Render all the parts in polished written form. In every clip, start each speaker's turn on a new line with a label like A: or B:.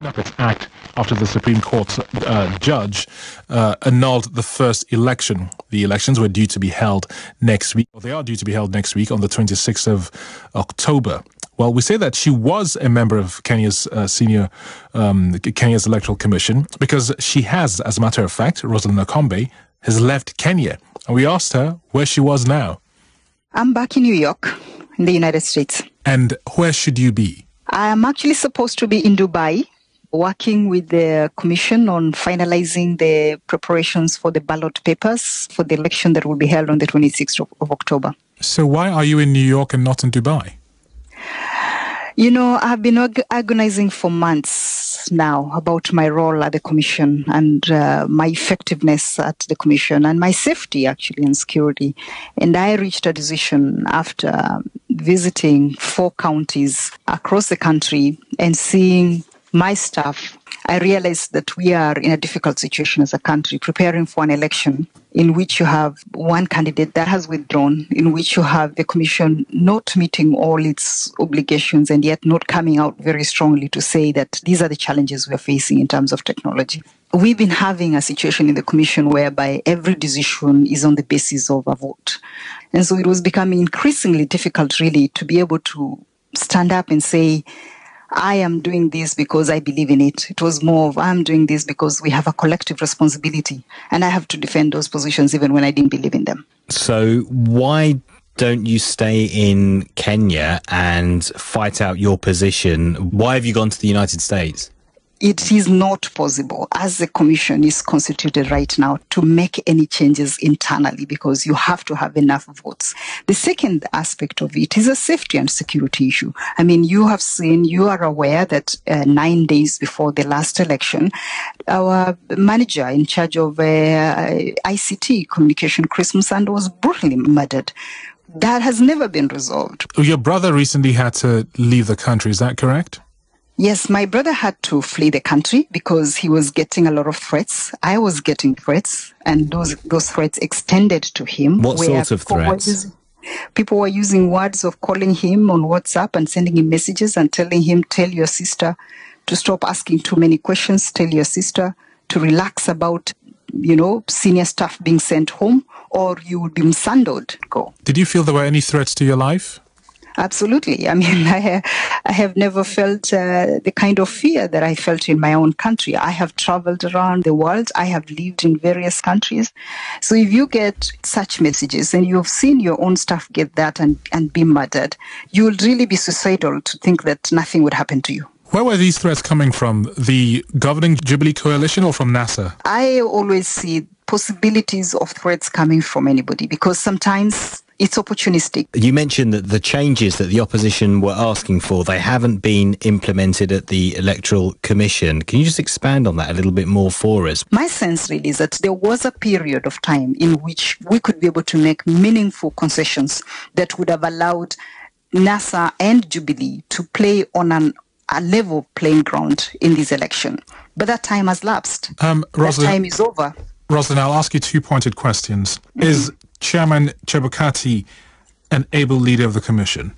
A: Up its act after the Supreme Court judge annulled the first election. The elections were due to be held next week. Well, they are due to be held next week on the 26th of October. Well, we say that she was a member of Kenya's Kenya's Electoral Commission because she has, as a matter of fact, Roselyn Akombe has left Kenya. And we asked her where she was now.
B: I'm back in New York, in the United States.
A: And where should you be?
B: I'm actually supposed to be in Dubai, working with the commission on finalizing the preparations for the ballot papers for the election that will be held on the 26th of October.
A: So why are you in New York and not in Dubai?
B: You know, I've been agonizing for months now about my role at the commission and my effectiveness at the commission and my safety, actually, and security. And I reached a decision after visiting 4 counties across the country and seeing my staff. I realized that we are in a difficult situation as a country, preparing for an election in which you have one candidate that has withdrawn, in which you have the commission not meeting all its obligations and yet not coming out very strongly to say that these are the challenges we are facing in terms of technology. We've been having a situation in the commission whereby every decision is on the basis of a vote. And so it was becoming increasingly difficult, really, to be able to stand up and say, I am doing this because I believe in it. It was more of, I'm doing this because we have a collective responsibility and I have to defend those positions even when I didn't believe in them.
C: So why don't you stay in Kenya and fight out your position? Why have you gone to the United States?
B: It is not possible, as the commission is constituted right now, to make any changes internally because you have to have enough votes. The second aspect of it is a safety and security issue. I mean, you are aware that 9 days before the last election, our manager in charge of ICT, Communication, Chris Musando, was brutally murdered. That has never been resolved.
A: Your brother recently had to leave the country, is that correct?
B: Yes, my brother had to flee the country because he was getting a lot of threats. I was getting threats, and those threats extended to him.
C: What sort of threats?
B: People were using words of calling him on WhatsApp and sending him messages and telling him, tell your sister to stop asking too many questions, tell your sister to relax about, senior staff being sent home, or you would be msandoed. Go.
A: Did you feel there were any threats to your life?
B: Absolutely. I mean, I have never felt the kind of fear that I felt in my own country. I have traveled around the world. I have lived in various countries. So if you get such messages and you've seen your own staff get that and be murdered, you will really be suicidal to think that nothing would happen to you.
A: Where were these threats coming from? The governing Jubilee coalition or from NASA?
B: I always see possibilities of threats coming from anybody because sometimes it's opportunistic.
C: You mentioned that the changes that the opposition were asking for, they haven't been implemented at the Electoral Commission. Can you just expand on that a little bit more for us?
B: My sense really is that there was a period of time in which we could be able to make meaningful concessions that would have allowed NASA and Jubilee to play on a level playing ground in this election. But that time has lapsed. That time is over.
A: Roselyn, I'll ask you 2 pointed questions. Mm-hmm. Is Chairman Chebukati an able leader of the Commission?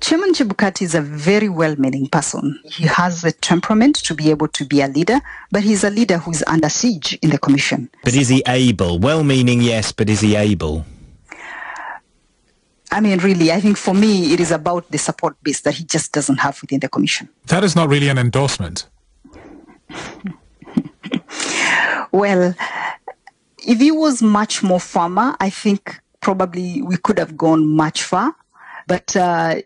B: Chairman Chebukati is a very well-meaning person. He has the temperament to be able to be a leader, but he's a leader who is under siege in the Commission.
C: But is he able? Well-meaning, yes, but is he able?
B: I mean, really, I think for me, it is about the support base that he just doesn't have within the Commission.
A: That is not really an endorsement.
B: Well, if he was much more firmer, I think probably we could have gone much far. But, there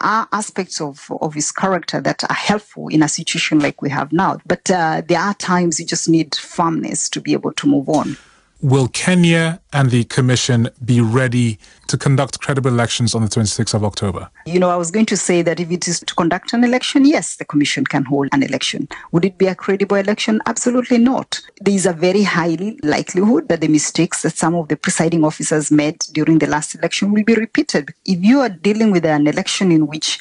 B: are aspects of his character that are helpful in a situation like we have now. But there are times you just need firmness to be able to move on.
A: Will Kenya and the Commission be ready to conduct credible elections on the 26th of October?
B: I was going to say that if it is to conduct an election, yes, the Commission can hold an election. Would it be a credible election? Absolutely not. There is a very high likelihood that the mistakes that some of the presiding officers made during the last election will be repeated. If you are dealing with an election in which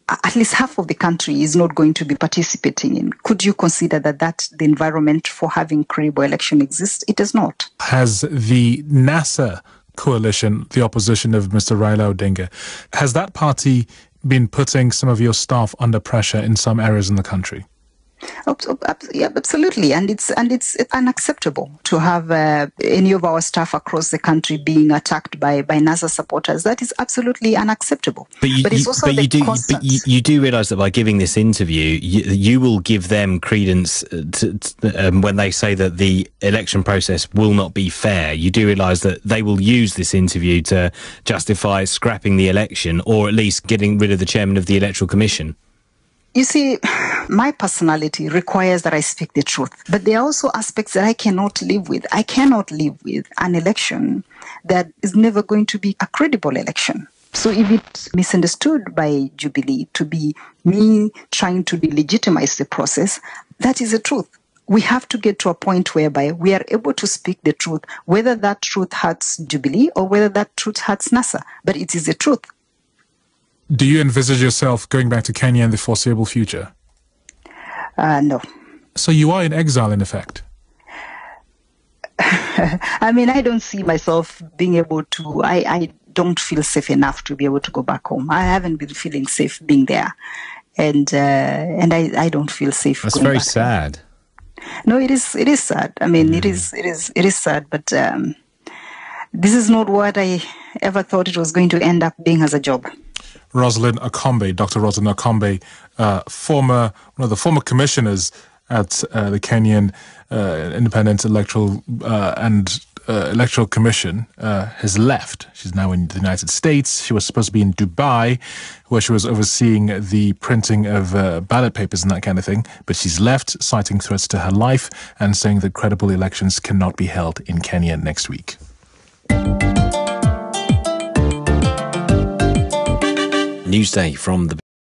B: at least half of the country is not going to be participating in, could you consider that the environment for having credible election exists? It does not.
A: Has the NASA coalition, the opposition of Mr. Raila Odinga, has that party been putting some of your staff under pressure in some areas in the country?
B: Yeah, absolutely, and it's unacceptable to have any of our staff across the country being attacked by NASA supporters. That is absolutely unacceptable.
C: But you do realise that by giving this interview, you will give them credence when they say that the election process will not be fair. You do realise that they will use this interview to justify scrapping the election, or at least getting rid of the chairman of the Electoral Commission.
B: You see, my personality requires that I speak the truth. But there are also aspects that I cannot live with. I cannot live with an election that is never going to be a credible election. So if it's misunderstood by Jubilee to be me trying to delegitimize the process, that is the truth. We have to get to a point whereby we are able to speak the truth, whether that truth hurts Jubilee or whether that truth hurts NASA. But it is the truth.
A: Do you envisage yourself going back to Kenya in the foreseeable future?
B: No.
A: So you are in exile, in effect?
B: I mean, I don't see myself being able to... I don't feel safe enough to be able to go back home. I haven't been feeling safe being there. And I don't feel safe.
C: That's very sad.
B: No, it is sad. I mean, it is sad, but this is not what I ever thought it was going to end up being as a job.
A: Roselyn Akombe, Dr. Roselyn Akombe, one of the former commissioners at the Kenyan Independent Electoral Commission, has left. She's now in the United States. She was supposed to be in Dubai, where she was overseeing the printing of ballot papers and that kind of thing. But she's left, citing threats to her life and saying that credible elections cannot be held in Kenya next week.
C: Newsday from the